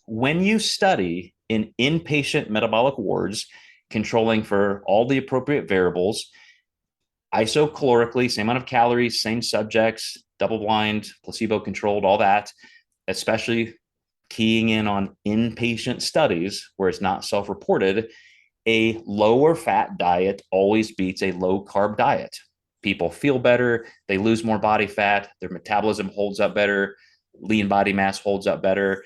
when you study in inpatient metabolic wards, controlling for all the appropriate variables, isocalorically, same amount of calories, same subjects, double blind, placebo controlled, all that, especially keying in on inpatient studies where it's not self reported, a lower fat diet always beats a low carb diet. People feel better, they lose more body fat, their metabolism holds up better, lean body mass holds up better.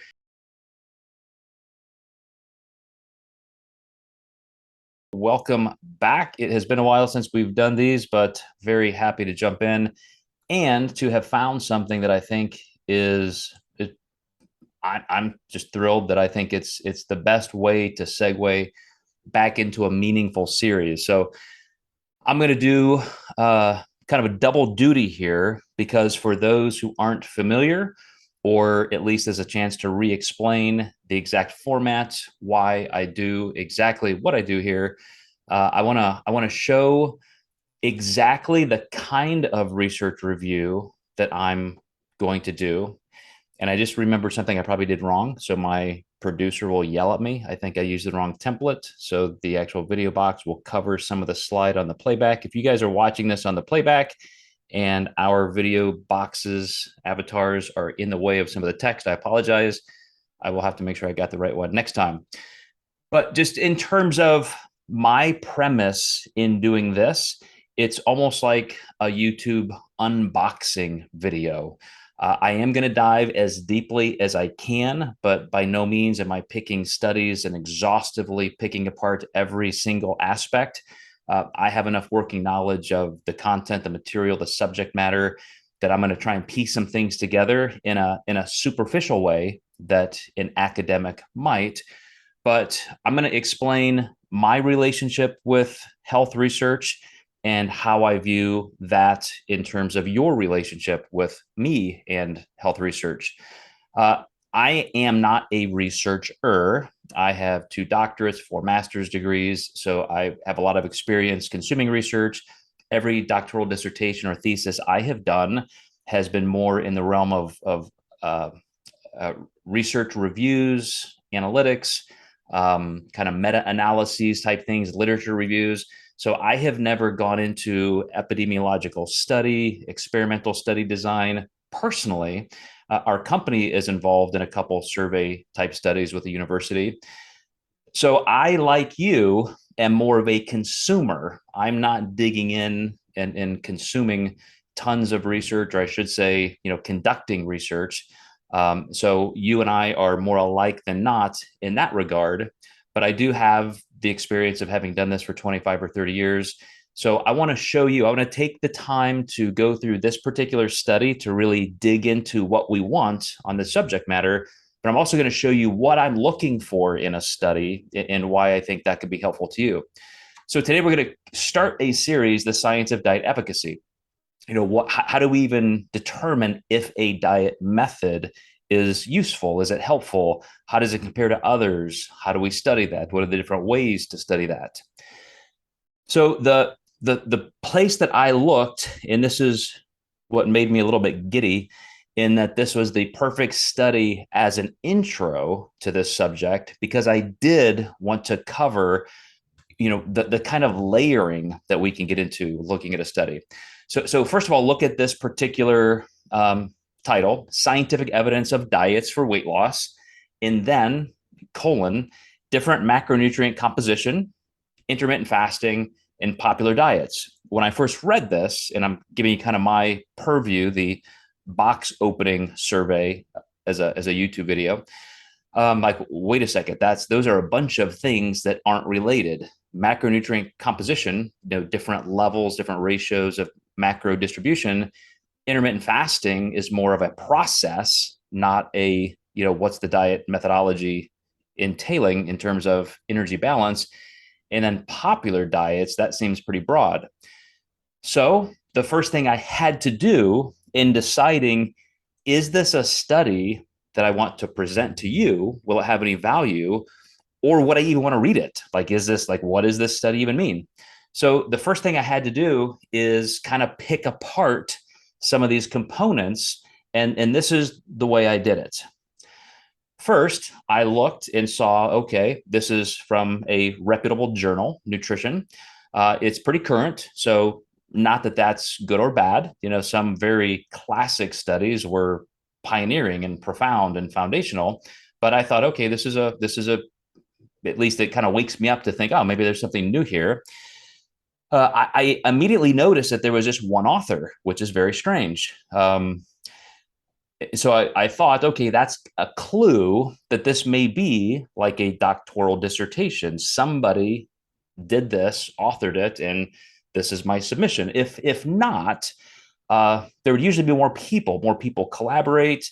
Welcome back. It has been a while since we've done these, but very happy to jump in and to have found something that I think is I'm just thrilled that I think it's the best way to segue back into a meaningful series. So I'm going to do kind of a double duty here, because for those who aren't familiar, or at least as a chance to re-explain the exact format, why I do exactly what I do here, I want to show exactly the kind of research review that I'm going to do. And I just remembered something I probably did wrong, so my producer will yell at me. I think I used the wrong template, so the actual video box will cover some of the slide on the playback. If you guys are watching this on the playback and our video boxes, avatars are in the way of some of the text, I apologize. I will have to make sure I got the right one next time. But just in terms of my premise in doing this, it's almost like a YouTube unboxing video. I am going to dive as deeply as I can, but by no means am I picking studies and exhaustively picking apart every single aspect. I have enough working knowledge of the content, the material, the subject matter, that I'm going to try and piece some things together in a superficial way that an academic might. But I'm going to explain my relationship with health research and how I view that in terms of your relationship with me and health research. I am not a researcher. I have 2 doctorates, 4 master's degrees, so I have a lot of experience consuming research. Every doctoral dissertation or thesis I have done has been more in the realm of research reviews, analytics, kind of meta-analyses type things, literature reviews. So I have never gone into epidemiological study, experimental study design personally. Our company is involved in a couple survey type studies with the university. So I, like you, am more of a consumer. I'm not digging in and consuming tons of research, or I should say, conducting research. So you and I are more alike than not in that regard, but I do have the experience of having done this for 25 or 30 years. So I want to show you, I want to take the time to go through this particular study to really dig into what we want on the subject matter. But I'm also going to show you what I'm looking for in a study and why I think that could be helpful to you. So today we're going to start a series, The Science of Diet Efficacy. How do we even determine if a diet method is useful? Is it helpful? How does it compare to others? How do we study that? What are the different ways to study that? So the place that I looked, and this is what made me a little bit giddy, in that this was the perfect study as an intro to this subject, because I did want to cover the kind of layering that we can get into looking at a study. So first of all, look at this particular title, Scientific Evidence of Diets for Weight Loss, and then different macronutrient composition, intermittent fasting, and popular diets. When I first read this, and I'm giving you kind of my purview, the box opening survey as a YouTube video, like, wait a second, those are a bunch of things that aren't related. Macronutrient composition, different levels, different ratios of macro distribution. Intermittent fasting is more of a process, not a, what's the diet methodology entailing in terms of energy balance. And then popular diets, that seems pretty broad. So the first thing I had to do in deciding, is this a study that I want to present to you? Will it have any value? Or would I even want to read it? Like, what does this study even mean? So the first thing I had to do is kind of pick apart some of these components. And this is the way I did it. First, I looked and saw, okay, this is from a reputable journal, Nutrition. It's pretty current. So, not that that's good or bad. Some very classic studies were pioneering and profound and foundational. But I thought, okay, at least it kind of wakes me up to think, oh, maybe there's something new here. I immediately noticed that there was just one author, which is very strange. So I thought, okay, that's a clue that this may be like a doctoral dissertation. Somebody did this, authored it, and this is my submission. If not, there would usually be more people. More people collaborate.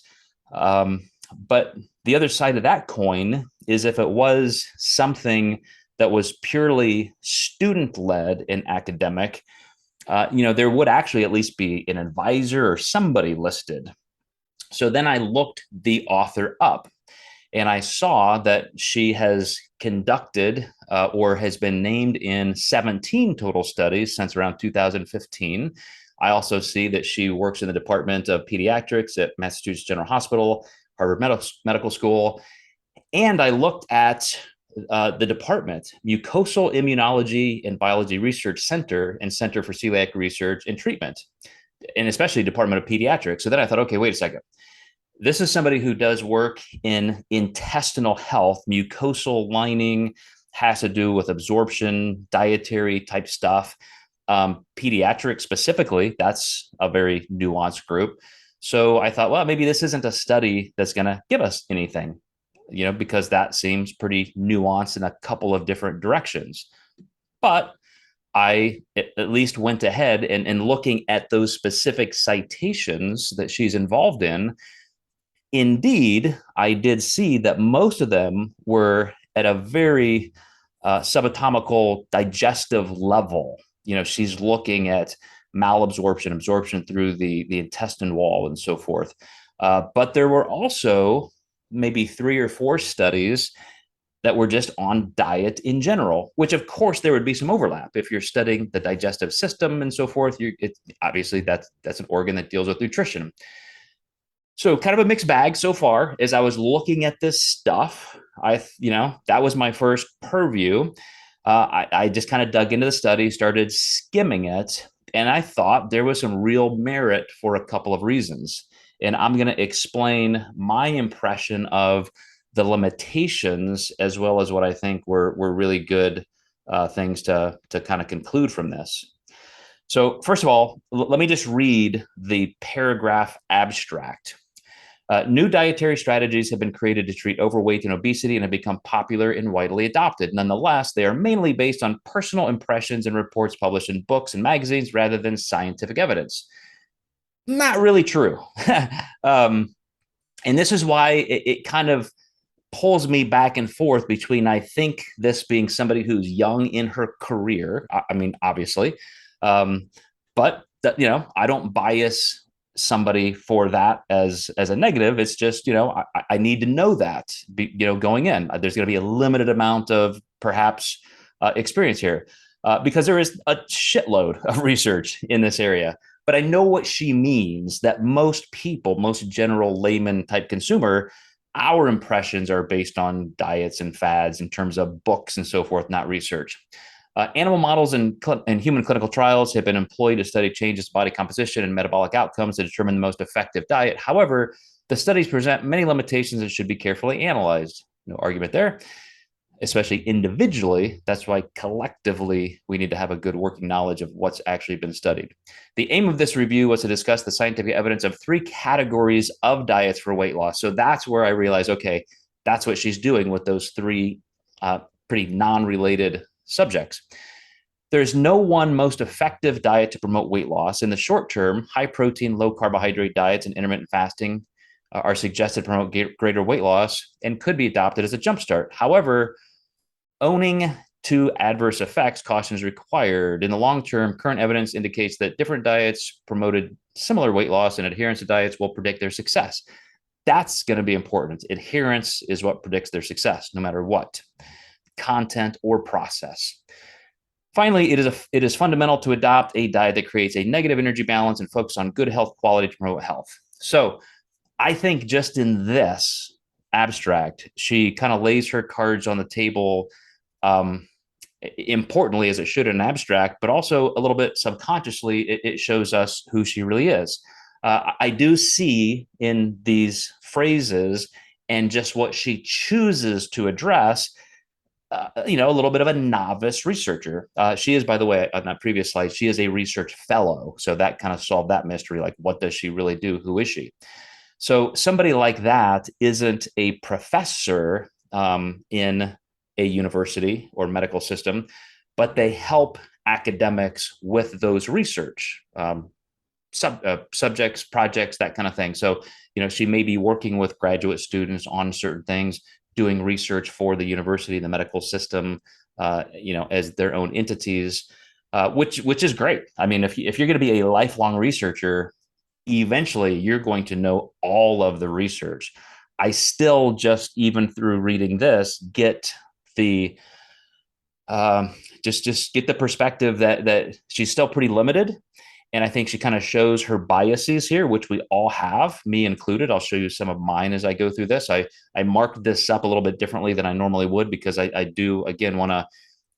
But the other side of that coin is if it was something that was purely student led and academic, there would actually at least be an advisor or somebody listed. So then I looked the author up and I saw that she has conducted or has been named in 17 total studies since around 2015. I also see that she works in the Department of Pediatrics at Massachusetts General Hospital, Harvard Medical School. And I looked at the department, Mucosal Immunology and Biology Research Center and Center for Celiac Research and Treatment, and especially Department of Pediatrics. So then I thought, okay, wait a second. This is somebody who does work in intestinal health. Mucosal lining has to do with absorption, dietary type stuff. Pediatrics specifically, that's a very nuanced group. So I thought, well, maybe this isn't a study that's going to give us anything, because that seems pretty nuanced in a couple of different directions. But I at least went ahead and looking at those specific citations that she's involved in. Indeed, I did see that most of them were at a very subatomical digestive level. She's looking at malabsorption, absorption through the intestine wall, and so forth. But there were also maybe 3 or 4 studies that were just on diet in general, which of course there would be some overlap. If you're studying the digestive system and so forth, obviously that's an organ that deals with nutrition. So kind of a mixed bag so far. As I was looking at this stuff, that was my first purview. I just kind of dug into the study, started skimming it, and I thought there was some real merit for a couple of reasons. And I'm going to explain my impression of the limitations as well as what I think were really good things to kind of conclude from this. So first of all, let me just read the paragraph abstract. New dietary strategies have been created to treat overweight and obesity and have become popular and widely adopted. Nonetheless, they are mainly based on personal impressions and reports published in books and magazines rather than scientific evidence. Not really true. And this is why it kind of pulls me back and forth between, I think, this being somebody who's young in her career. I mean, obviously, but I don't bias somebody for that as a negative. It's just, I need to know that, going in. There's going to be a limited amount of perhaps experience here because there is a shitload of research in this area. But I know what she means, that most people, most general layman type consumer, our impressions are based on diets and fads in terms of books and so forth, not research. Animal models and human clinical trials have been employed to study changes in body composition and metabolic outcomes to determine the most effective diet. However, the studies present many limitations and should be carefully analyzed. No argument there, especially individually. That's why collectively we need to have a good working knowledge of what's actually been studied. The aim of this review was to discuss the scientific evidence of 3 categories of diets for weight loss. So that's where I realized, okay, that's what she's doing with those 3 pretty non-related subjects. There's no one most effective diet to promote weight loss. In the short term, high protein, low carbohydrate diets and intermittent fasting are suggested to promote greater weight loss and could be adopted as a jumpstart. However, owning to adverse effects, caution is required. In the long term, current evidence indicates that different diets promoted similar weight loss, and adherence to diets will predict their success. That's going to be important. Adherence is what predicts their success, no matter what content or process. Finally, it is fundamental to adopt a diet that creates a negative energy balance and focus on good health quality to promote health. So I think just in this, abstract. She kind of lays her cards on the table, um, importantly, as it should in an abstract, but also a little bit subconsciously, it shows us who she really is. I do see in these phrases and just what she chooses to address, a little bit of a novice researcher. She is, by the way, on that previous slide, she is a research fellow. So that kind of solved that mystery. Like, what does she really do? Who is she? So somebody like that isn't a professor in a university or medical system, but they help academics with those research subjects, projects, that kind of thing. So, she may be working with graduate students on certain things, doing research for the university, the medical system, as their own entities, which is great. I mean, if you're going to be a lifelong researcher, eventually you're going to know all of the research. I still, just even through reading this, get the just get the perspective that she's still pretty limited. And I think she kind of shows her biases here, which we all have, me included. I'll show you some of mine as I go through this. I marked this up a little bit differently than I normally would, because I do, again, want to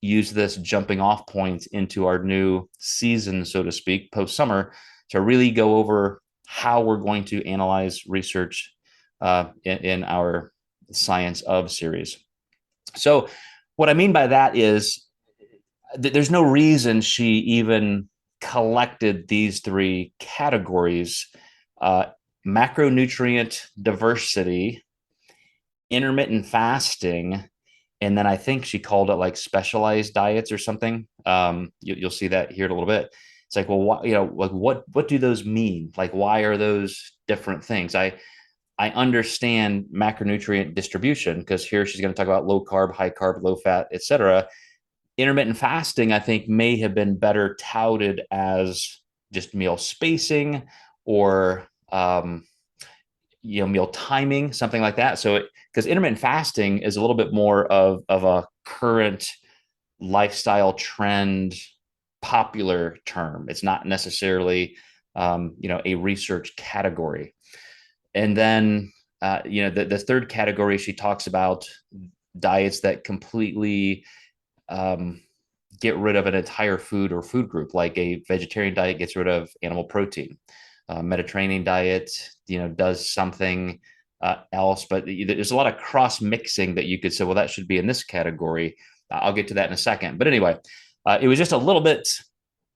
use this jumping off point into our new season, so to speak, post summer, to really go over how we're going to analyze research in our Science of series. So what I mean by that is there's no reason she even collected these three categories: uh, macronutrient diversity, intermittent fasting, and then I think she called it like specialized diets or something. You'll see that here in a little bit. It's like, well, like what do those mean? Like, why are those different things? I understand macronutrient distribution, because here she's going to talk about low carb, high carb, low fat, etc. Intermittent fasting, I think, may have been better touted as just meal spacing, or meal timing, something like that. So because intermittent fasting is a little bit more of a current lifestyle trend, popular term. It's not necessarily a research category. And then the third category, she talks about diets that completely get rid of an entire food or food group, like a vegetarian diet gets rid of animal protein. Mediterranean diet, does something else, but there's a lot of cross mixing that you could say, well, that should be in this category. I'll get to that in a second. But anyway, it was just a little bit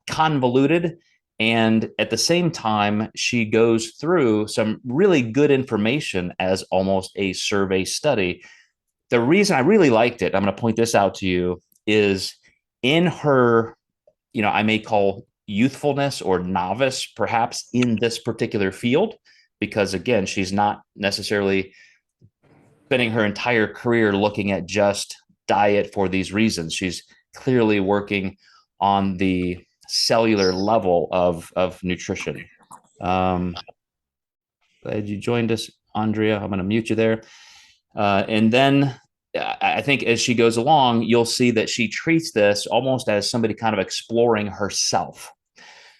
convoluted. And at the same time, she goes through some really good information as almost a survey study. The reason I really liked it, I'm going to point this out to you, is in her, I may call youthfulness or novice perhaps in this particular field, because again, she's not necessarily spending her entire career looking at just diet for these reasons. She's clearly working on the cellular level of nutrition. Glad you joined us, Andrea. I'm going to mute you there. And then I think as she goes along, you'll see that she treats this almost as somebody kind of exploring herself.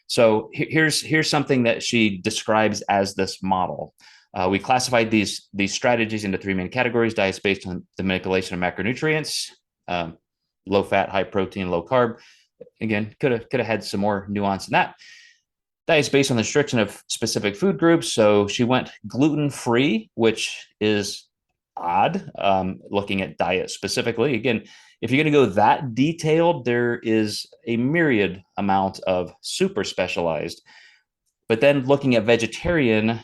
So here's something that she describes as this model. We classified these strategies into three main categories: diets based on the manipulation of macronutrients, low fat, high protein, low carb. Again, could have had some more nuance in that. Diets based on the restriction of specific food groups. So she went gluten-free, which is odd, looking at diet specifically. Again, if you're going to go that detailed, there is a myriad amount of super specialized. But then looking at vegetarian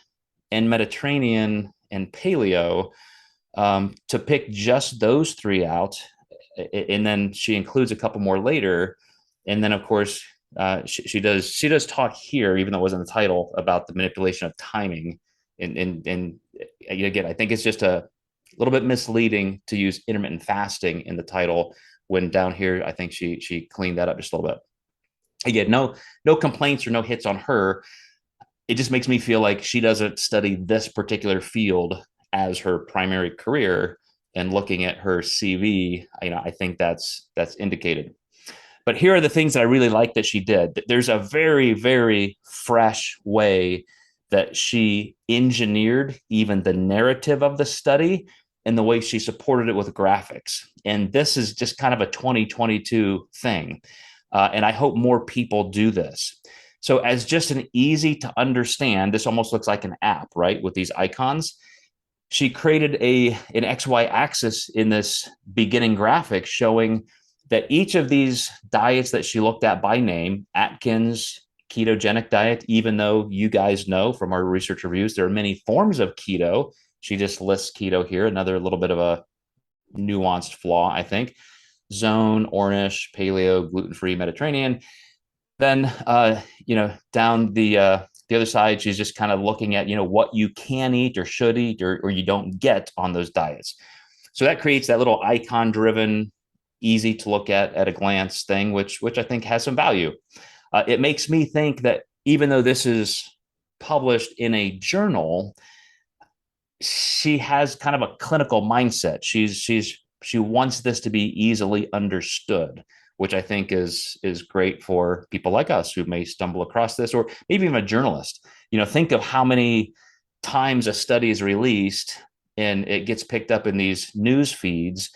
and Mediterranean and paleo, to pick just those three out, and then she includes a couple more later. And then, of course, she does talk here, even though it wasn't the title, about the manipulation of timing. And again, I think it's just a little bit misleading to use intermittent fasting in the title, when down here I think she cleaned that up just a little bit. Again, no complaints or no hits on her. It just makes me feel like she doesn't study this particular field as her primary career, and looking at her CV, I think that's indicated. But here are the things that I really like that she did. There's a very, very fresh way that she engineered even the narrative of the study and the way she supported it with graphics. And this is just kind of a 2022 thing. And I hope more people do this. So as just an easy to understand, this almost looks like an app, right? With these icons. She created an XY axis in this beginning graphic showing that each of these diets that she looked at by name, Atkins ketogenic diet, even though you guys know from our research reviews, there are many forms of keto. She just lists keto here, another little bit of a nuanced flaw, I think. Zone, Ornish, Paleo, gluten-free, Mediterranean. Then, down the other side, she's just kind of looking at, what you can eat or should eat or you don't get on those diets. So that creates that little icon-driven, easy to look at a glance thing, which I think has some value. It makes me think that even though this is published in a journal, she has kind of a clinical mindset. She wants this to be easily understood, which I think is great for people like us who may stumble across this, or maybe even a journalist. Think of how many times a study is released and it gets picked up in these news feeds,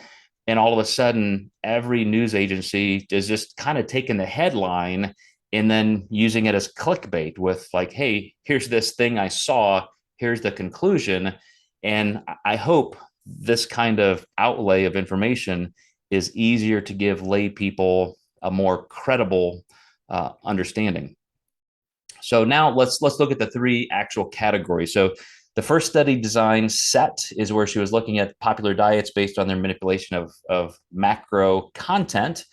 and all of a sudden every news agency is just kind of taking the headline and then using it as clickbait with like, hey, here's this thing I saw, here's the conclusion. And I hope this kind of outlay of information is easier to give lay people a more credible understanding. So now let's look at the three actual categories. So the first study design, set, is where she was looking at popular diets based on their manipulation of macro content.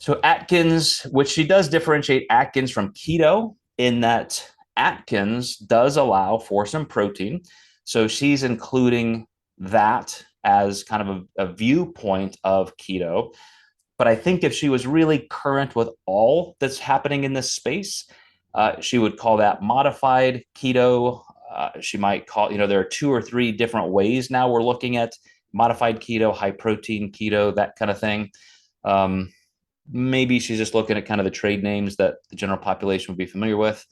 So Atkins, which she does differentiate Atkins from keto in that Atkins does allow for some protein. So she's including that as kind of a viewpoint of keto. But I think if she was really current with all that's happening in this space, she would call that modified keto. She might call, there are 2 or 3 different ways now we're looking at modified keto, high protein keto, that kind of thing. Maybe she's just looking at kind of the trade names that the general population would be familiar with.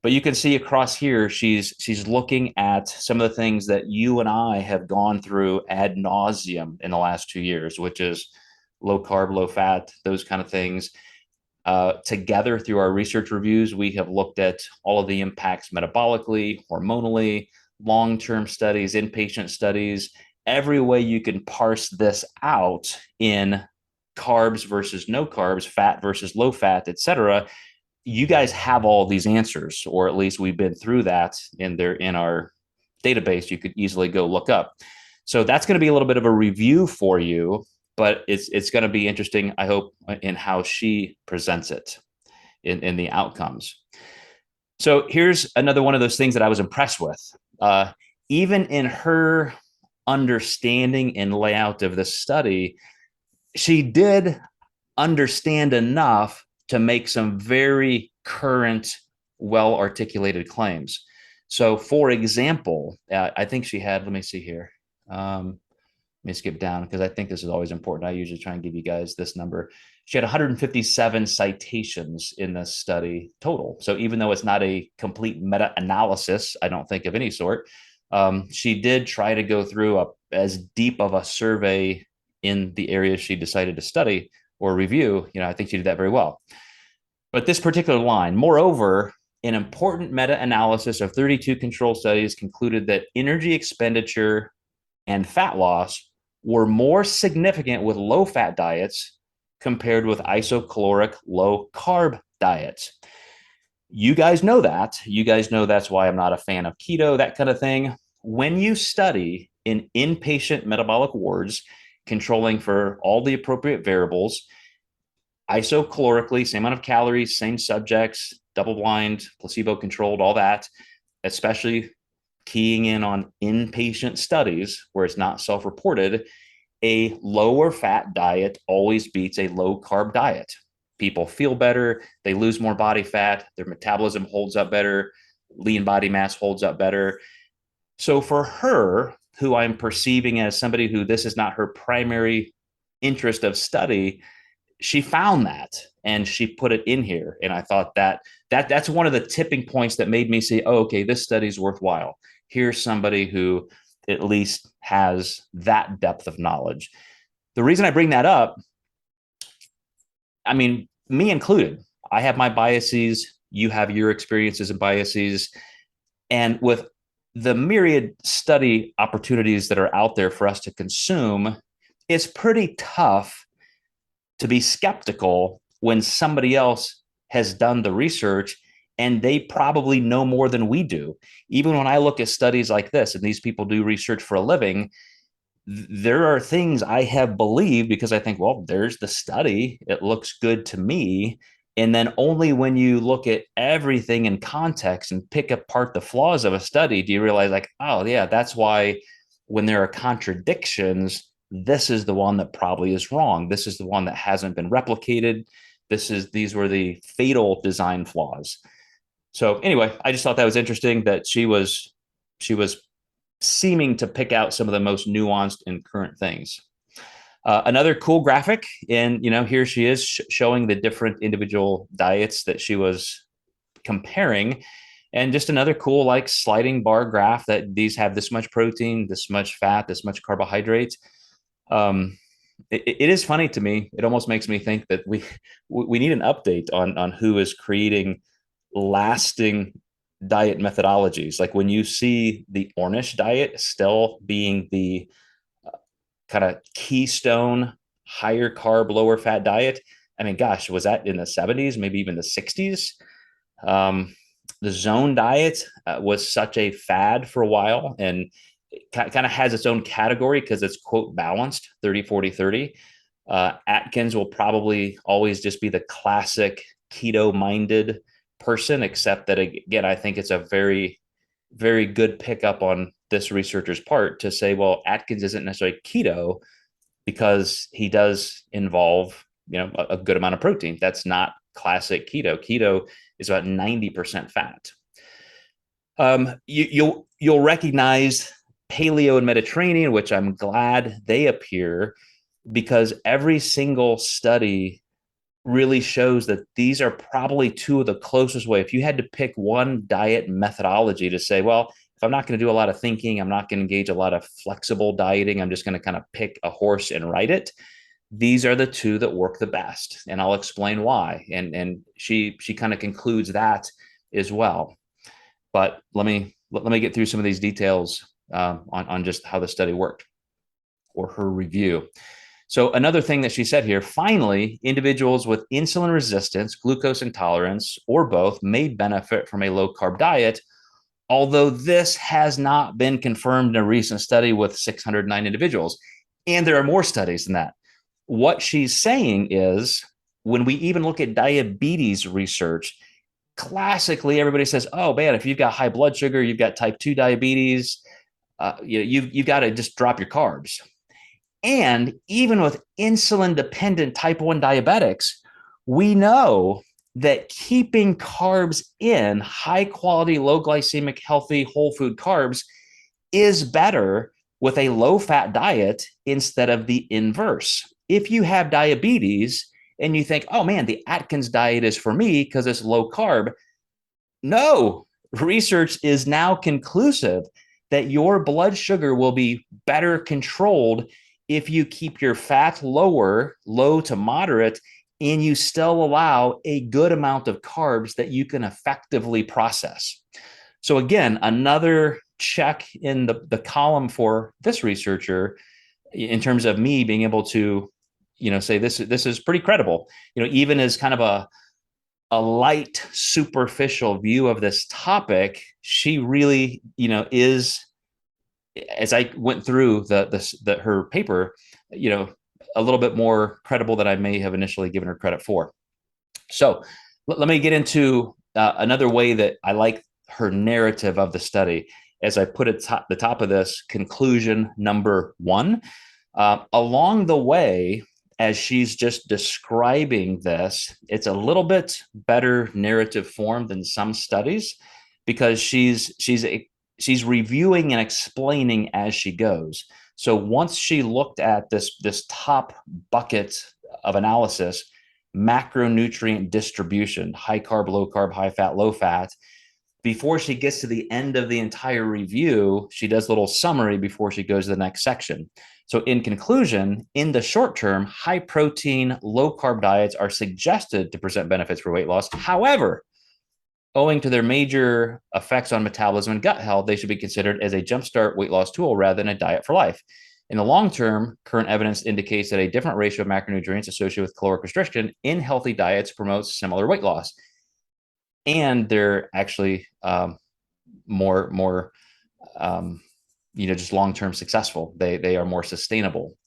But you can see across here, she's looking at some of the things that you and I have gone through ad nauseum in the last 2 years, which is low carb, low fat, those kind of things. Together through our research reviews, we have looked at all of the impacts metabolically, hormonally, long-term studies, inpatient studies, every way you can parse this out in carbs versus no carbs, fat versus low fat, et cetera. You guys have all these answers, or at least we've been through that in our database. You could easily go look up. So that's going to be a little bit of a review for you, but it's going to be interesting, I hope, in how she presents it in the outcomes. So here's another one of those things that I was impressed with. Even in her understanding and layout of the study, she did understand enough to make some very current, well-articulated claims. So, for example, I think she had, let me see here. Let me skip down because I think this is always important. I usually try and give you guys this number. She had 157 citations in this study total. So even though it's not a complete meta-analysis, I don't think of any sort, she did try to go through as deep of a survey in the areas she decided to study or review. I think she did that very well. But this particular line, moreover, an important meta-analysis of 32 control studies concluded that energy expenditure and fat loss were more significant with low-fat diets compared with isocaloric low-carb diets. You guys know that. You guys know that's why I'm not a fan of keto, that kind of thing. When you study in inpatient metabolic wards, controlling for all the appropriate variables, isocalorically, same amount of calories, same subjects, double-blind, placebo-controlled, all that, especially keying in on inpatient studies where it's not self-reported, a lower fat diet always beats a low carb diet. People feel better, they lose more body fat, their metabolism holds up better, lean body mass holds up better. So for her, who I'm perceiving as somebody who this is not her primary interest of study, she found that and she put it in here. And I thought that's one of the tipping points that made me say, oh, okay, this study is worthwhile. Here's somebody who at least has that depth of knowledge. The reason I bring that up, I mean, me included, I have my biases, you have your experiences and biases. And with the myriad study opportunities that are out there for us to consume, it's pretty tough to be skeptical when somebody else has done the research and they probably know more than we do. Even when I look at studies like this, and these people do research for a living, there are things I have believed because I think, well, there's the study. It looks good to me. And then only when you look at everything in context and pick apart the flaws of a study, do you realize, like, oh, yeah, that's why when there are contradictions, this is the one that probably is wrong. This is the one that hasn't been replicated. These were the fatal design flaws. So anyway, I just thought that was interesting that she was seeming to pick out some of the most nuanced and current things. Another cool graphic, and here she is showing the different individual diets that she was comparing, and just another cool like sliding bar graph that these have this much protein, this much fat, this much carbohydrate. It is funny to me. It almost makes me think that we need an update on who is creating lasting diet methodologies. Like when you see the Ornish diet still being the kind of keystone, higher carb, lower fat diet. I mean, gosh, was that in the 70s, maybe even the 60s? The zone diet was such a fad for a while, and kind of has its own category because it's quote balanced 30 40 30. Atkins will probably always just be the classic keto minded person, except that, again, I think it's a very, very good pickup on this researcher's part to say, well, Atkins isn't necessarily keto because he does involve a good amount of protein. That's not classic keto. Keto is about 90% fat. You'll recognize paleo and Mediterranean, which I'm glad they appear, because every single study really shows that these are probably two of the closest way. If you had to pick one diet methodology to say, well, if I'm not going to do a lot of thinking, I'm not going to engage a lot of flexible dieting, I'm just going to kind of pick a horse and ride it, these are the two that work the best. And I'll explain why. And she kind of concludes that as well. But let me get through some of these details on just how the study worked, or her review. So another thing that she said here, finally, individuals with insulin resistance, glucose intolerance, or both may benefit from a low carb diet, although this has not been confirmed in a recent study with 609 individuals. And there are more studies than that. What she's saying is, when we even look at diabetes research, classically everybody says, oh man, if you've got high blood sugar, you've got type 2 diabetes, you've got to just drop your carbs. And even with insulin dependent type 1 diabetics, we know that keeping carbs in, high quality, low glycemic, healthy, whole food carbs, is better with a low fat diet instead of the inverse. If you have diabetes and you think, oh man, the Atkins diet is for me because it's low carb, no, research is now conclusive that your blood sugar will be better controlled if you keep your fat lower, low to moderate, and you still allow a good amount of carbs that you can effectively process. So again, another check in the column for this researcher in terms of me being able to, say this is pretty credible. Even as kind of a light, superficial view of this topic, she really, is, as I went through her paper, a little bit more credible than I may have initially given her credit for. So let me get into another way that I like her narrative of the study, as I put at the top of this, conclusion number 1. Along the way, as she's just describing this, it's a little bit better narrative form than some studies, because she's reviewing and explaining as she goes. So once she looked at this top bucket of analysis, macronutrient distribution, high carb, low fat, before she gets to the end of the entire review, she does a little summary before she goes to the next section. So, in conclusion, in the short term, high protein, low carb diets are suggested to present benefits for weight loss. However, owing to their major effects on metabolism and gut health, they should be considered as a jumpstart weight loss tool rather than a diet for life. In the long term, current evidence indicates that a different ratio of macronutrients associated with caloric restriction in healthy diets promotes similar weight loss. And they're actually more just long-term successful. They are more sustainable.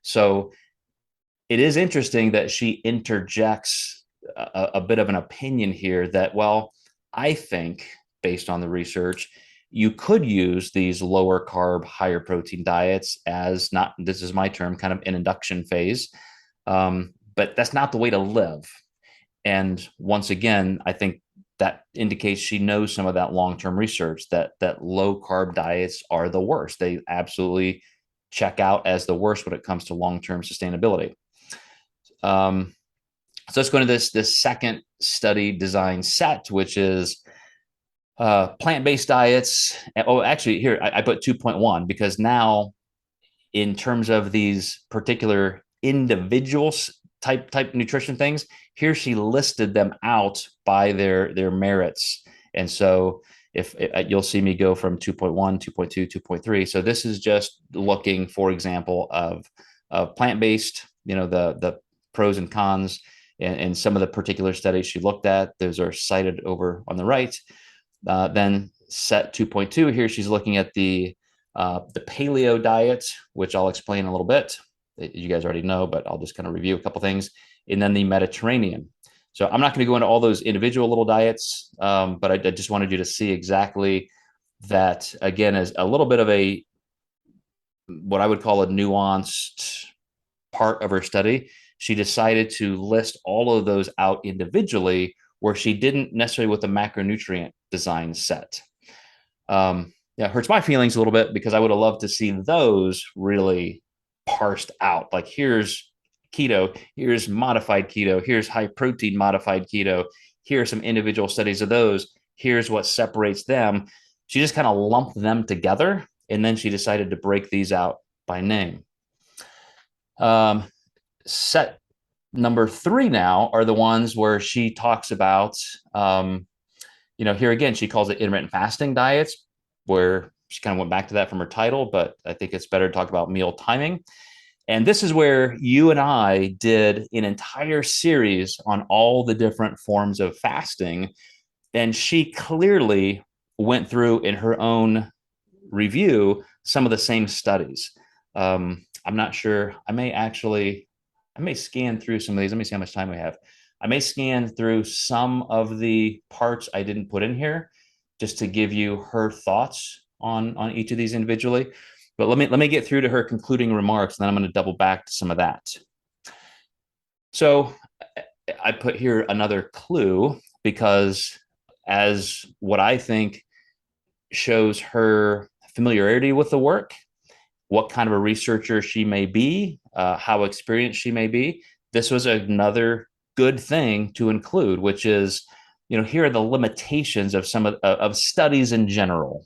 So it is interesting that she interjects a bit of an opinion here that, well, I think based on the research, you could use these lower carb, higher protein diets as not, this is my term, kind of an induction phase. But that's not the way to live. And once again, I think that indicates she knows some of that long-term research that low carb diets are the worst. They absolutely check out as the worst when it comes to long-term sustainability. So let's go into this second study design set, which is plant-based diets. Oh, actually, here I put 2.1 because now, in terms of these particular individual type nutrition things, here she listed them out by their merits. And so if you'll see me go from 2.1, 2.2, 2.3. So this is just looking, for example, of plant-based, the pros and cons, and some of the particular studies she looked at. Those are cited over on the right. Then set 2.2 here, she's looking at the paleo diet, which I'll explain in a little bit. You guys already know, but I'll just kind of review a couple things. And then the Mediterranean. So I'm not going to go into all those individual little diets, but I just wanted you to see exactly that, again, as a little bit of what I would call a nuanced part of her study. She decided to list all of those out individually, where she didn't necessarily with the macronutrient design set. It hurts my feelings a little bit because I would have loved to see those really parsed out. Like, here's keto, here's modified keto, here's high protein modified keto, here are some individual studies of those, here's what separates them. She just kind of lumped them together, and then she decided to break these out by name. Set number 3 now are the ones where she talks about, here again, she calls it intermittent fasting diets, where she kind of went back to that from her title, but I think it's better to talk about meal timing. And this is where you and I did an entire series on all the different forms of fasting. And she clearly went through in her own review some of the same studies. I'm not sure. I may scan through some of these. Let me see how much time we have. I may scan through some of the parts I didn't put in here just to give you her thoughts on each of these individually. But let me get through to her concluding remarks, and then I'm going to double back to some of that. So I put here another clue because, as what I think shows her familiarity with the work, what kind of a researcher she may be, how experienced she may be, this was another good thing to include, which is, here are the limitations of some of studies in general.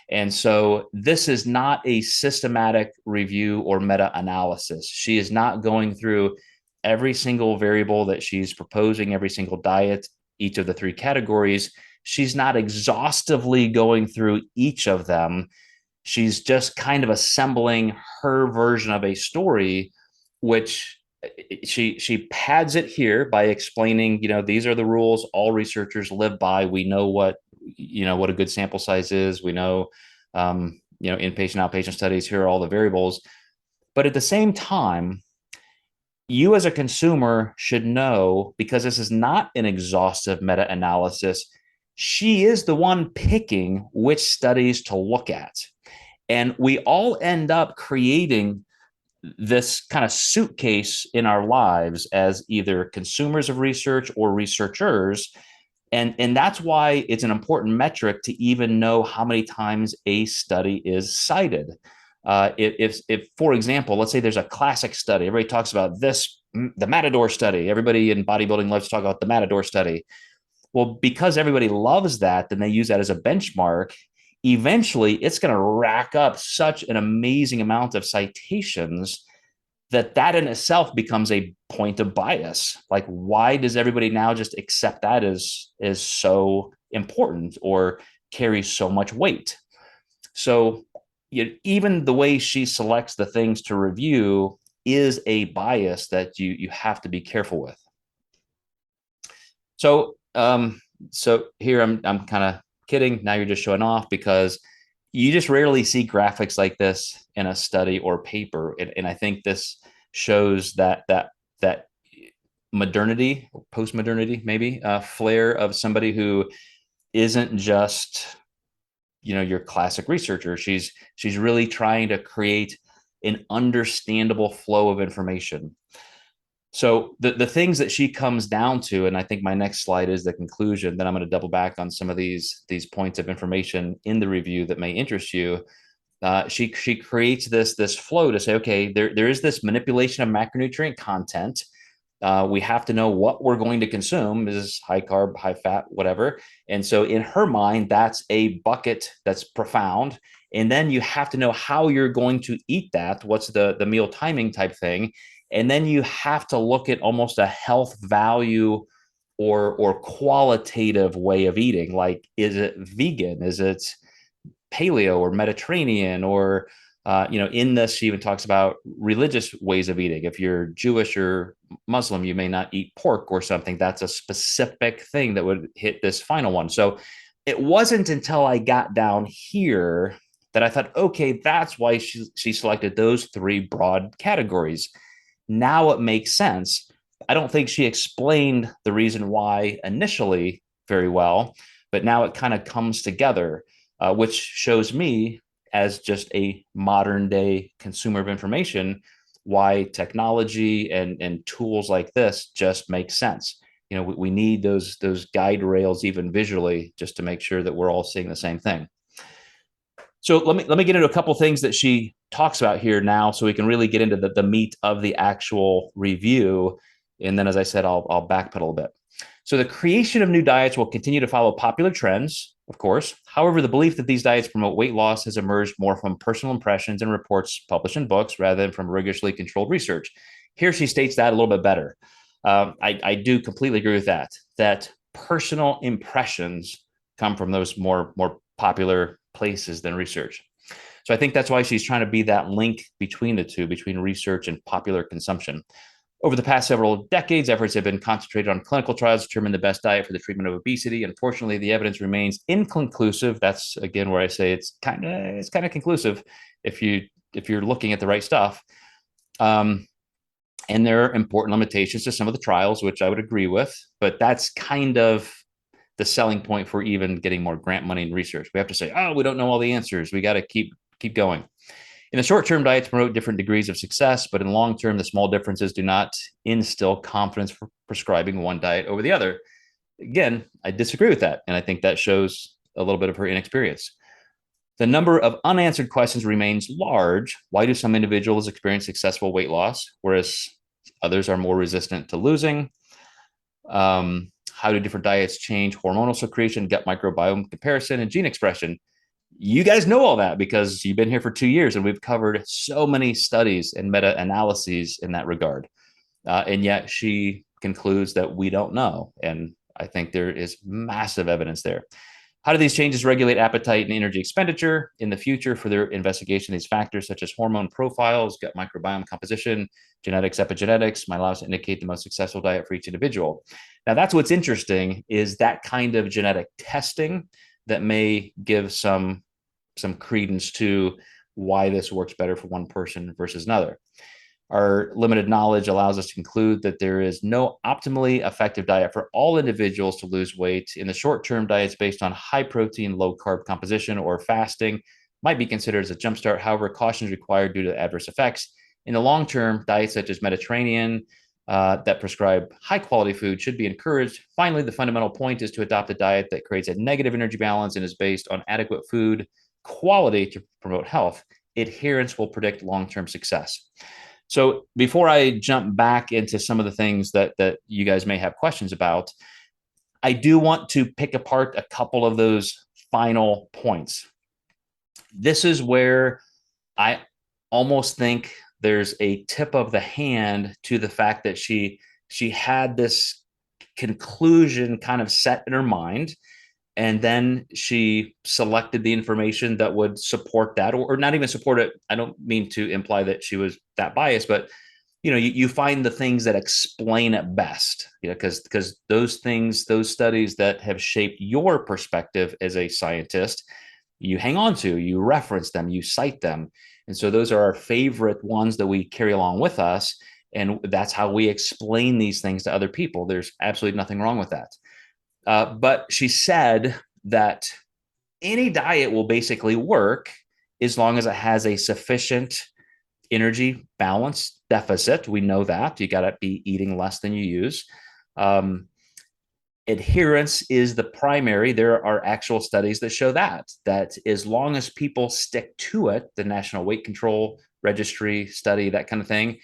And so this is not a systematic review or meta-analysis. She is not going through every single variable that she's proposing, every single diet, each of the 3 categories. She's not exhaustively going through each of them. She's just kind of assembling her version of a story, which she pads it here by explaining, these are the rules all researchers live by. We know what a good sample size is. We know, inpatient, outpatient studies, here are all the variables. But at the same time, you as a consumer should know, because this is not an exhaustive meta-analysis, she is the one picking which studies to look at. And we all end up creating this kind of suitcase in our lives as either consumers of research or researchers. And that's why it's an important metric to even know how many times a study is cited. If, for example, let's say there's a classic study, everybody talks about this, the Matador study. Everybody in bodybuilding loves to talk about the Matador study. Well, because everybody loves that, then they use that as a benchmark. Eventually, it's going to rack up such an amazing amount of citations that in itself becomes a point of bias. Like, why does everybody now just accept that as so important or carries so much weight? So even the way she selects the things to review is a bias that you have to be careful with. So so here I'm kind of kidding. Now you're just showing off because you just rarely see graphics like this in a study or paper, and I think this shows that modernity, post modernity, maybe flair of somebody who isn't just your classic researcher. She's really trying to create an understandable flow of information. So the things that she comes down to, and I think my next slide is the conclusion. Then I'm going to double back on some of these points of information in the review that may interest you. She creates this flow to say, okay, there is this manipulation of macronutrient content. We have to know what we're going to consume. Is this high carb, high fat, whatever? And so in her mind, that's a bucket that's profound. And then you have to know how you're going to eat that. What's the meal timing type thing? And then you have to look at almost a health value or qualitative way of eating. Like, is it vegan? Is it paleo or Mediterranean? Or in this, she even talks about religious ways of eating. If you're Jewish or Muslim, you may not eat pork or something. That's a specific thing that would hit this final one. So it wasn't until I got down here that I thought, okay, that's why she selected those three broad categories. Now it makes sense. I don't think she explained the reason why initially very well, but now it kind of comes together, which shows me, as just a modern day consumer of information, why technology and tools like this just make sense. We need those guide rails, even visually, just to make sure that we're all seeing the same thing. So let me get into a couple things that she talks about here now, so we can really get into the meat of the actual review. And then, as I said, I'll backpedal a bit. So the creation of new diets will continue to follow popular trends, of course. However, the belief that these diets promote weight loss has emerged more from personal impressions and reports published in books rather than from rigorously controlled research. Here she states that a little bit better. I do completely agree with that personal impressions come from those more popular places than research. So I think that's why she's trying to be that link between the two, between research and popular consumption. Over the past several decades, efforts have been concentrated on clinical trials to determine the best diet for the treatment of obesity. Unfortunately, the evidence remains inconclusive. That's again where I say it's kind of conclusive if you're looking at the right stuff. And there are important limitations to some of the trials, which I would agree with, but that's kind of the selling point for even getting more grant money and research. We have to say, oh, we don't know all the answers. We got to keep going. In the short term, diets promote different degrees of success, but in long term, the small differences do not instill confidence for prescribing one diet over the other. Again, I disagree with that, and I think that shows a little bit of her inexperience. The number of unanswered questions remains large. Why do some individuals experience successful weight loss, whereas others are more resistant to losing? How do different diets change hormonal secretion, gut microbiome comparison, and gene expression? You guys know all that because you've been here for 2 years, and we've covered so many studies and meta-analyses in that regard. And yet she concludes that we don't know. And I think there is massive evidence there. How do these changes regulate appetite and energy expenditure in the future? For their investigation of these factors, such as hormone profiles, gut microbiome composition, genetics, epigenetics, might allow us to indicate the most successful diet for each individual. Now, that's what's interesting, is that kind of genetic testing that may give some credence to why this works better for one person versus another. Our limited knowledge allows us to conclude that there is no optimally effective diet for all individuals to lose weight. In the short term, diets based on high protein, low carb composition or fasting might be considered as a jumpstart. However, caution is required due to adverse effects. In the long term, diets such as Mediterranean that prescribe high quality food should be encouraged. Finally, the fundamental point is to adopt a diet that creates a negative energy balance and is based on adequate food quality to promote health. Adherence will predict long-term success. So before I jump back into some of the things that you guys may have questions about, I do want to pick apart a couple of those final points. This is where I almost think there's a tip of the hand to the fact that she had this conclusion kind of set in her mind, and then she selected the information that would support that, or not even support it. I don't mean to imply that she was that biased, but you find the things that explain it best, because those things, those studies that have shaped your perspective as a scientist, you hang on to, you reference them, you cite them. And so those are our favorite ones that we carry along with us. And that's how we explain these things to other people. There's absolutely nothing wrong with that. But she said that any diet will basically work as long as it has a sufficient energy balance deficit. We know that you got to be eating less than you use. Adherence is the primary. There are actual studies that show that as long as people stick to it, the National Weight Control Registry study, that kind of thing,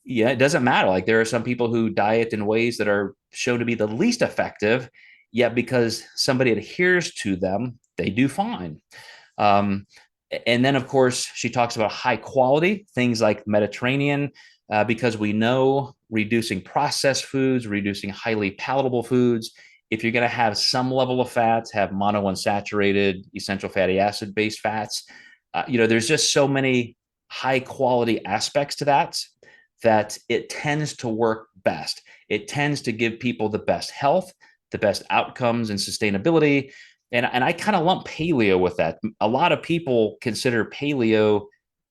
yeah, it doesn't matter. Like, there are some people who diet in ways that are shown to be the least effective, yet because somebody adheres to them, they do fine. Um, and then, of course, she talks about high quality things like Mediterranean, because we know reducing processed foods, reducing highly palatable foods, if you're going to have some level of fats, have monounsaturated essential fatty acid based fats, there's just so many high quality aspects to that it tends to work best. It tends to give people the best health, the best outcomes and sustainability. And I kind of lump paleo with that. A lot of people consider paleo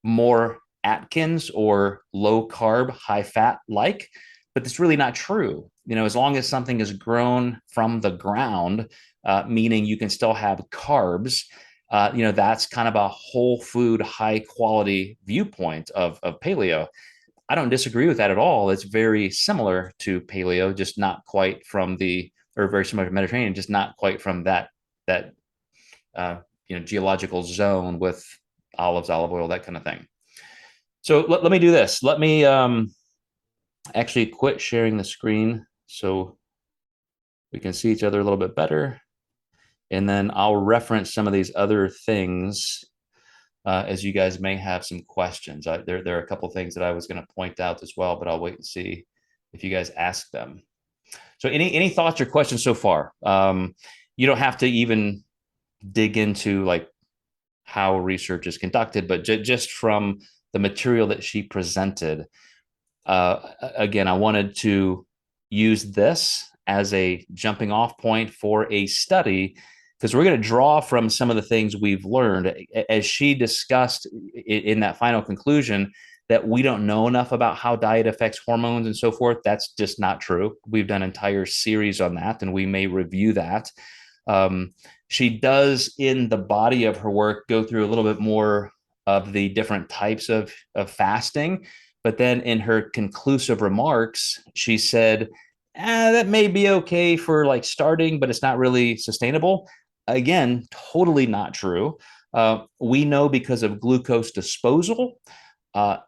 more Atkins or low carb, high fat like, but it's really not true. As long as something is grown from the ground, meaning you can still have carbs, that's kind of a whole food, high quality viewpoint of paleo. I don't disagree with that at all. It's very similar to paleo, just not quite from or very similar to Mediterranean, just not quite from that uh, geological zone with olives, olive oil, that kind of thing. So let me do this. Let me actually quit sharing the screen so we can see each other a little bit better. And then I'll reference some of these other things as you guys may have some questions. There are a couple of things that I was going to point out as well, but I'll wait and see if you guys ask them. So any thoughts or questions so far? You don't have to even dig into like how research is conducted, but just from the material that she presented. Again, I wanted to use this as a jumping off point for a study, because we're going to draw from some of the things we've learned. As she discussed in that final conclusion, that we don't know enough about how diet affects hormones and so forth. That's just not true. We've done an entire series on that, and we may review that. She does, in the body of her work, go through a little bit more of the different types of fasting. But then in her conclusive remarks, she said, that may be okay for like starting, but it's not really sustainable. Again, totally not true. We know because of glucose disposal,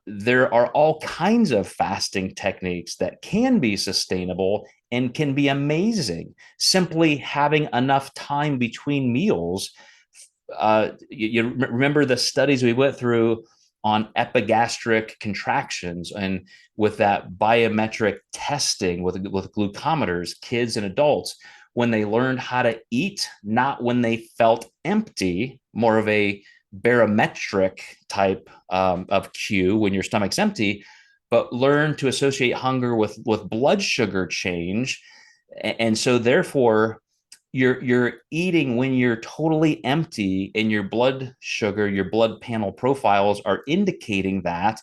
there are all kinds of fasting techniques that can be sustainable and can be amazing. Simply having enough time between meals. You remember the studies we went through on epigastric contractions, and with that biometric testing with glucometers, kids and adults, when they learned how to eat, not when they felt empty, more of a barometric type of cue when your stomach's empty, but learn to associate hunger with blood sugar change. And so therefore you're eating when you're totally empty, and your blood sugar, your blood panel profiles are indicating that,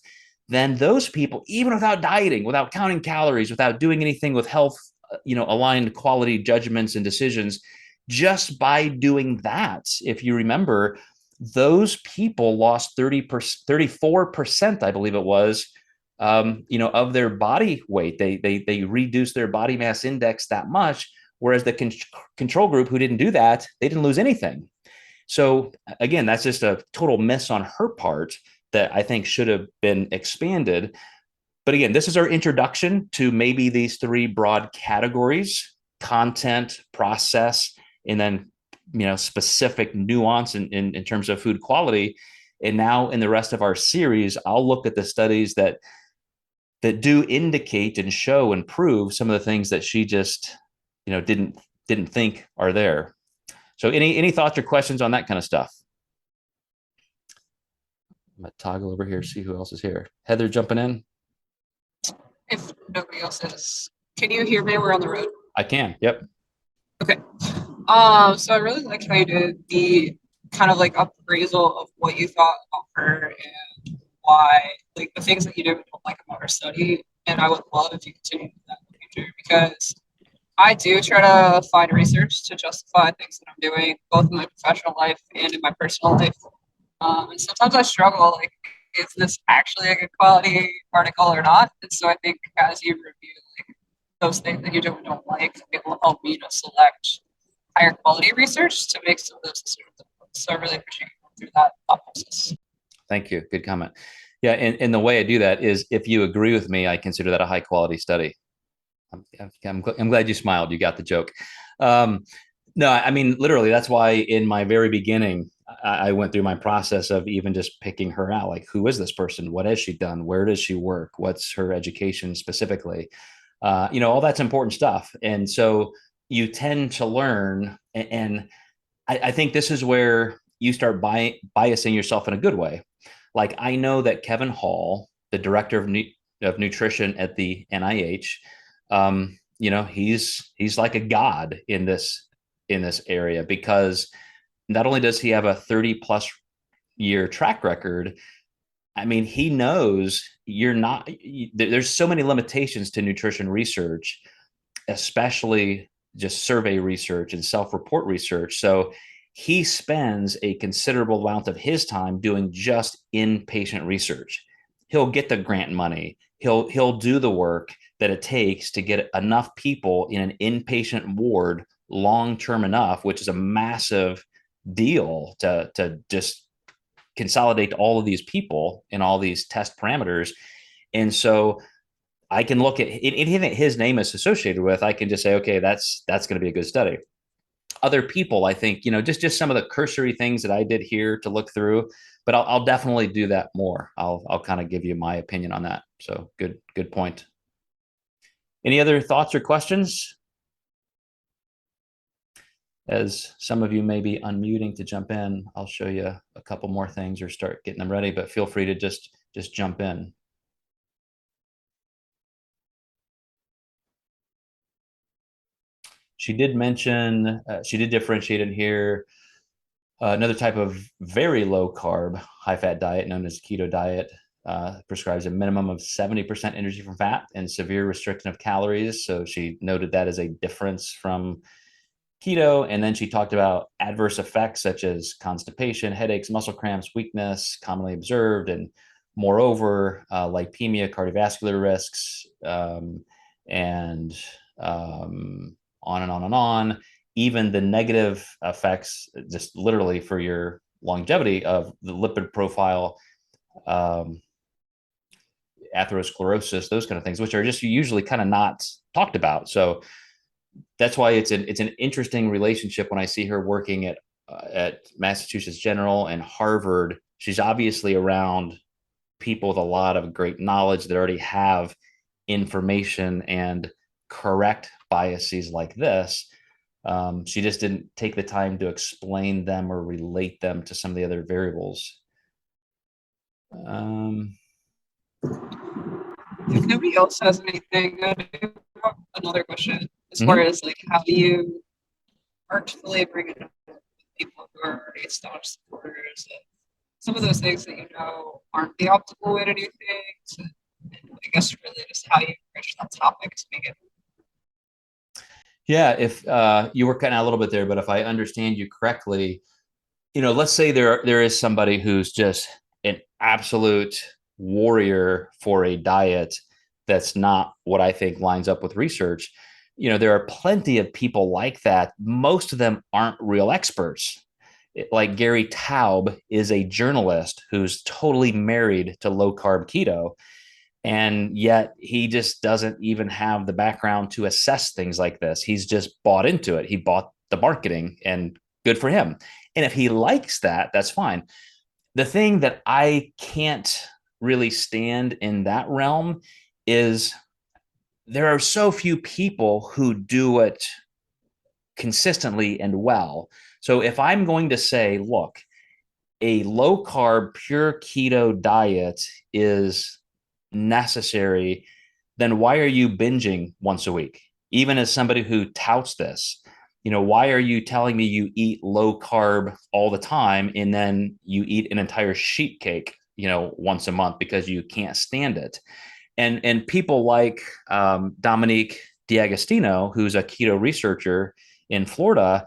then those people, even without dieting, without counting calories, without doing anything with health, aligned quality judgments and decisions, just by doing that, if you remember, those people lost 34%, I believe it was, of their body weight. They reduced their body mass index that much, whereas the control group who didn't do that, they didn't lose anything. So again, that's just a total miss on her part that I think should have been expanded. But again, this is our introduction to maybe these three broad categories content, process, and then specific nuance in terms of food quality. And now in the rest of our series, I'll look at the studies that do indicate and show and prove some of the things that she just didn't think are there. So any thoughts or questions on that kind of stuff? I'm gonna toggle over here, see who else is here. Heather jumping in. If nobody else is, can you hear me? We're on the road. I can. Yep. Okay. So I really liked how you did the kind of like appraisal of what you thought about her and why, like the things that you did not like about her study. And I would love if you continue that in the future, because I do try to find research to justify things that I'm doing, both in my professional life and in my personal life. And sometimes I struggle, like, is this actually a good quality article or not? And so I think as you review like those things that you don't like, it will help me to select higher quality research to make some of those decisions. So I really appreciate you going through that thought process. Thank you. Good comment. Yeah, and the way I do that is if you agree with me, I consider that a high quality study. I'm glad you smiled. You got the joke. No, I mean, literally, that's why in my very beginning, I went through my process of even just picking her out. Like, who is this person? What has she done? Where does she work? What's her education specifically? All that's important stuff. And so you tend to learn. And I think this is where you start biasing yourself in a good way. Like, I know that Kevin Hall, the director of nutrition at the NIH, he's like a god in this area, because not only does he have a 30+ year track record, I mean, he knows there's so many limitations to nutrition research, especially just survey research and self-report research. So he spends a considerable amount of his time doing just inpatient research. He'll get the grant money. He'll do the work that it takes to get enough people in an inpatient ward long-term enough, which is a massive deal to just consolidate all of these people and all these test parameters. And so I can look at anything that his name is associated with. I can just say, okay, that's going to be a good study. Other people, I think, just some of the cursory things that I did here to look through, but I'll definitely do that more. I'll kind of give you my opinion on that. So good point. Any other thoughts or questions? As some of you may be unmuting to jump in, I'll show you a couple more things or start getting them ready, but feel free to just jump in. She did mention, she did differentiate in here, another type of very low carb, high fat diet known as keto diet, prescribes a minimum of 70% energy from fat and severe restriction of calories. So she noted that as a difference from keto. And then she talked about adverse effects such as constipation, headaches, muscle cramps, weakness, commonly observed, and moreover, lipemia, cardiovascular risks, and on and on and on. Even the negative effects, just literally for your longevity of the lipid profile, atherosclerosis, those kind of things, which are just usually kind of not talked about. So that's why it's an interesting relationship when I see her working at Massachusetts General and Harvard. She's obviously around people with a lot of great knowledge that already have information and correct biases like this. She just didn't take the time to explain them or relate them to some of the other variables. If nobody else has anything, I do have another question as far as like how do you artfully bring it up with people who are already staunch supporters and some of those things that aren't the optimal way to do things. And I guess really just how you approach that topic to make it. Yeah, if you were kind of a little bit there, but if I understand you correctly, let's say there is somebody who's just an absolute warrior for a diet that's not what I think lines up with research. There are plenty of people like that. Most of them aren't real experts. Like Gary Taub is a journalist who's totally married to low carb keto. And yet he just doesn't even have the background to assess things like this. He's just bought into it. He bought the marketing, and good for him. And if he likes that, that's fine. The thing that I can't really stand in that realm is there are so few people who do it consistently and well. So if I'm going to say, look, a low carb, pure keto diet is necessary, then why are you binging once a week? Even as somebody who touts this, why are you telling me you eat low carb all the time and then you eat an entire sheet cake, once a month because you can't stand it? And people like Dominique D'Agostino, who's a keto researcher in Florida,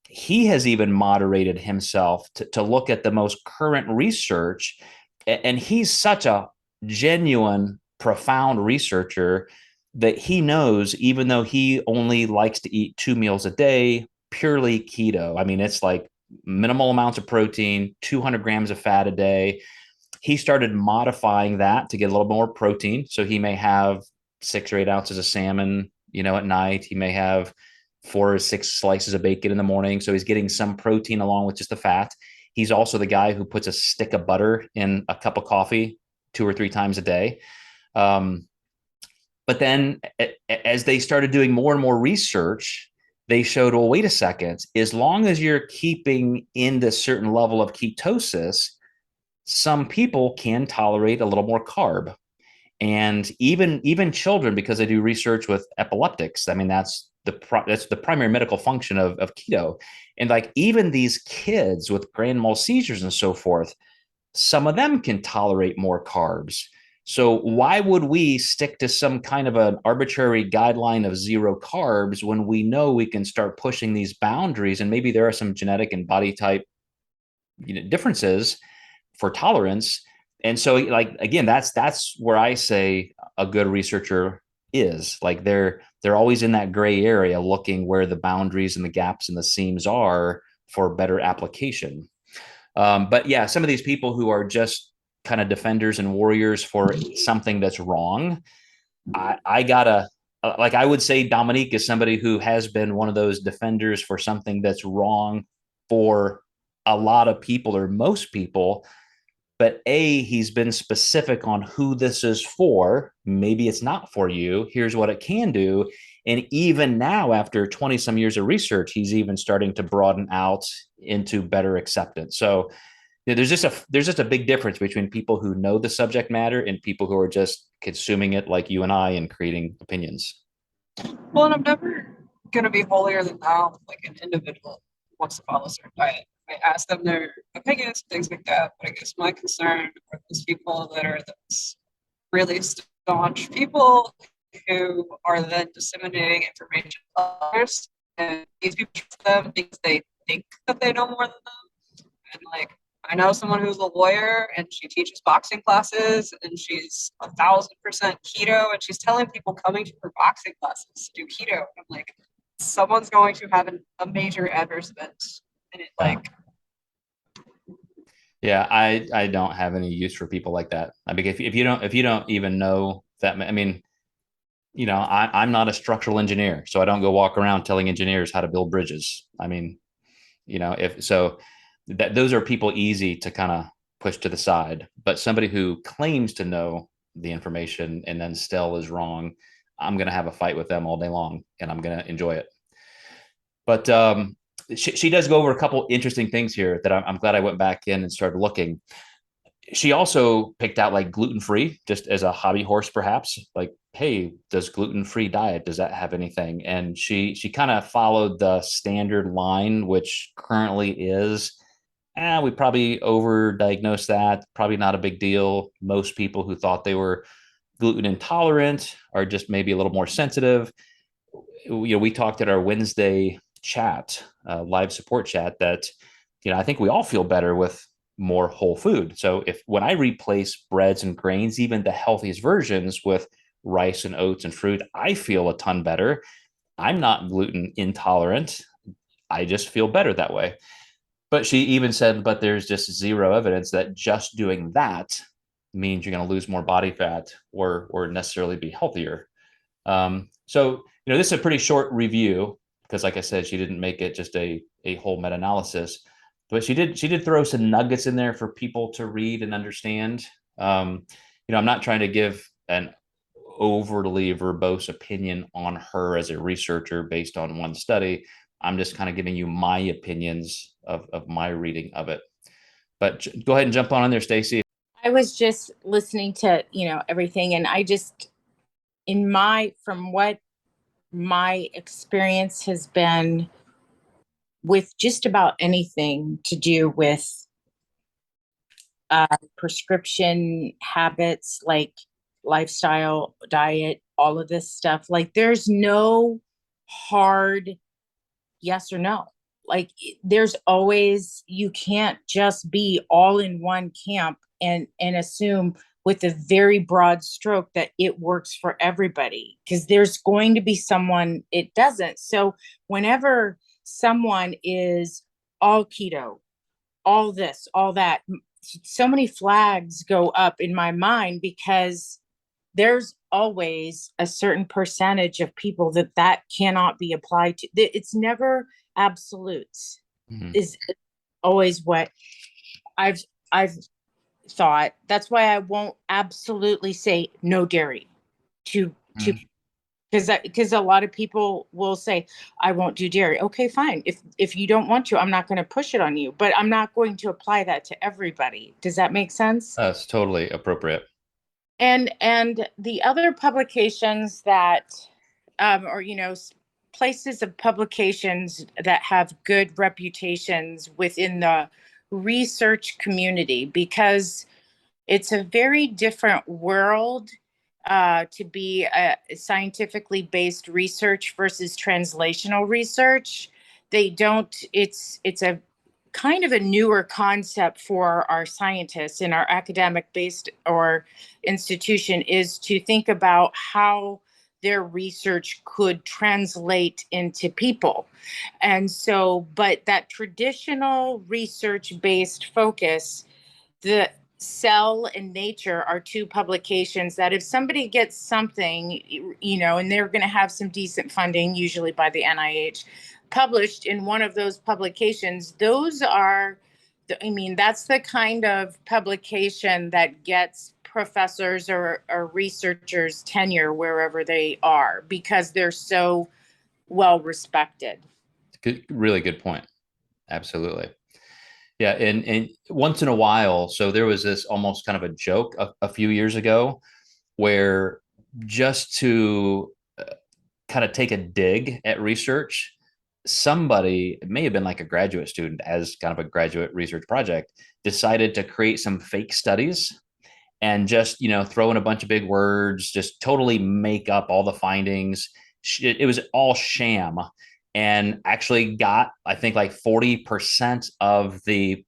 he has even moderated himself to look at the most current research. And he's such a genuine, profound researcher that he knows, even though he only likes to eat 2 meals a day, purely keto. I mean, it's like minimal amounts of protein, 200 grams of fat a day. He started modifying that to get a little more protein. So he may have 6 or 8 ounces of salmon, at night. He may have 4 or 6 slices of bacon in the morning. So he's getting some protein along with just the fat. He's also the guy who puts a stick of butter in a cup of coffee 2 or 3 times a day. Um, but then as they started doing more and more research, they showed, well, wait a second, as long as you're keeping in this certain level of ketosis, some people can tolerate a little more carb. And even children, because I do research with epileptics, I mean, that's the primary medical function of keto. And like even these kids with grand mal seizures and so forth, some of them can tolerate more carbs. So why would we stick to some kind of an arbitrary guideline of zero carbs when we know we can start pushing these boundaries? And maybe there are some genetic and body type differences for tolerance. And so, like, again, that's where I say a good researcher is. Like, they're always in that gray area, looking where the boundaries and the gaps and the seams are for better application. But yeah, some of these people who are just kind of defenders and warriors for something that's wrong, I gotta, like, I would say Dominique is somebody who has been one of those defenders for something that's wrong for a lot of people or most people. But he's been specific on who this is for. Maybe it's not for you. Here's what it can do. And even now, after 20 some years of research, he's even starting to broaden out into better acceptance. So there's just a big difference between people who know the subject matter and people who are just consuming it like you and I and creating opinions. Well, and I'm never gonna be holier than thou, like an individual who wants to follow a certain diet. I ask them their opinions, things like that. But I guess my concern are those people that are those really staunch people who are then disseminating information to others, and these people trust them because they think that they know more than them. And like, I know someone who's a lawyer and she teaches boxing classes and she's 1,000% keto, and she's telling people coming to her boxing classes to do keto. I'm like, someone's going to have a major adverse event, and it Yeah. like, Yeah, I don't have any use for people like that. I mean, if you don't even know that, I mean, I'm not a structural engineer, so I don't go walk around telling engineers how to build bridges. I mean, if so, that those are people easy to kind of push to the side. But somebody who claims to know the information and then still is wrong, I'm going to have a fight with them all day long, and I'm going to enjoy it. But she does go over a couple interesting things here that I'm glad I went back in and started looking. She also picked out like gluten free, just as a hobby horse, perhaps. Like, hey, does gluten free diet, does that have anything? And she kind of followed the standard line, which currently is, we probably overdiagnosed that. Probably not a big deal. Most people who thought they were gluten intolerant are just maybe a little more sensitive. We talked at our Wednesday chat, live support chat, that I think we all feel better with more whole food. So if when I replace breads and grains, even the healthiest versions, with rice and oats and fruit, I feel a ton better. I'm not gluten intolerant. I just feel better that way. But she even said, but there's just zero evidence that just doing that means you're going to lose more body fat or necessarily be healthier. So, this is a pretty short review because, like I said, she didn't make it just a whole meta-analysis, but she did throw some nuggets in there for people to read and understand. I'm not trying to give an overly verbose opinion on her as a researcher based on one study. I'm just kind of giving you my opinions of my reading of it. But go ahead and jump on in there, Stacy. I was just listening to, everything, and I just, from what my experience has been with just about anything to do with prescription habits, like lifestyle, diet, all of this stuff, like there's no hard yes or no. Like there's always, you can't just be all in one camp and assume with a very broad stroke that it works for everybody, because there's going to be someone it doesn't. So whenever someone is all keto, all this, all that, so many flags go up in my mind, because there's always a certain percentage of people that cannot be applied to. It's never absolutes. Mm-hmm. Is always what I've thought. That's why I won't absolutely say no dairy to because a lot of people will say I won't do dairy. Okay, fine. If you don't want to, I'm not going to push it on you, but I'm not going to apply that to everybody. Does that make sense? That's totally appropriate. And the other publications that or places of publications that have good reputations within the research community, because it's a very different world to be a scientifically based research versus translational research. It's a kind of a newer concept for our scientists in our academic based or institution, is to think about how their research could translate into people. And so, but that traditional research based focus, the Cell and Nature are two publications that if somebody gets something, and they're going to have some decent funding, usually by the NIH, published in one of those publications, those are, that's the kind of publication that gets professors or researchers tenure wherever they are, because they're so well respected. Good, really good point. Absolutely. Yeah, and once in a while, so there was this almost kind of a joke a few years ago where, just to kind of take a dig at research, somebody, it may have been like a graduate student as kind of a graduate research project, decided to create some fake studies and just, throw in a bunch of big words, just totally make up all the findings. It was all sham, and actually got, I think, like 40% of the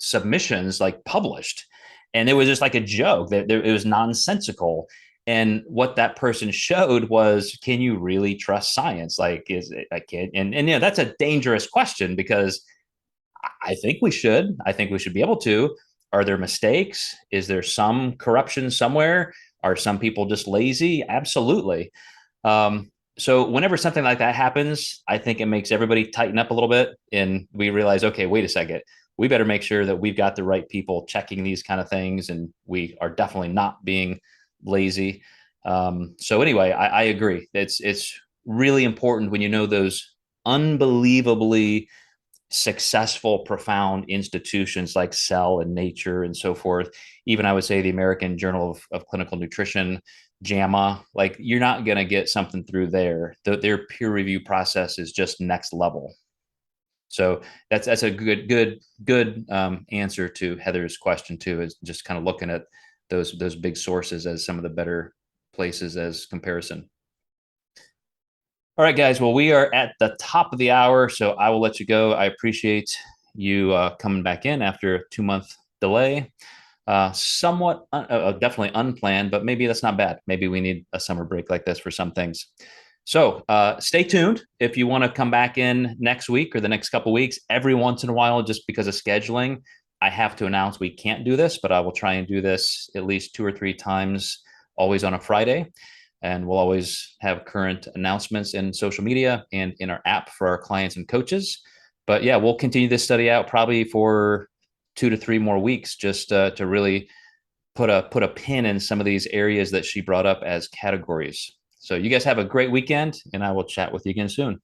submissions like published. And it was just like a joke that it was nonsensical. And what that person showed was, can you really trust science? Like, is it, I can't, and that's a dangerous question, because I think we should be able to. Are there mistakes? Is there some corruption somewhere? Are some people just lazy? Absolutely. So whenever something like that happens, I think it makes everybody tighten up a little bit, and we realize, okay, wait a second, we better make sure that we've got the right people checking these kind of things, and we are definitely not being lazy. So anyway, I agree. It's really important when those unbelievably successful, profound institutions like Cell and Nature and so forth. Even I would say the American Journal of Clinical Nutrition, JAMA, like you're not going to get something through there. Their peer review process is just next level. So that's a good answer to Heather's question too, is just kind of looking at those big sources as some of the better places as comparison. All right, guys. Well, we are at the top of the hour, so I will let you go. I appreciate you coming back in after a 2-month delay. Somewhat definitely unplanned, but maybe that's not bad. Maybe we need a summer break like this for some things. So stay tuned if you want to come back in next week or the next couple of weeks. Every once in a while, just because of scheduling, I have to announce we can't do this, but I will try and do this at least 2 or 3 times, always on a Friday. And we'll always have current announcements in social media and in our app for our clients and coaches. But yeah, we'll continue this study out probably for 2 to 3 more weeks, just to really put a pin in some of these areas that she brought up as categories. So you guys have a great weekend, and I will chat with you again soon.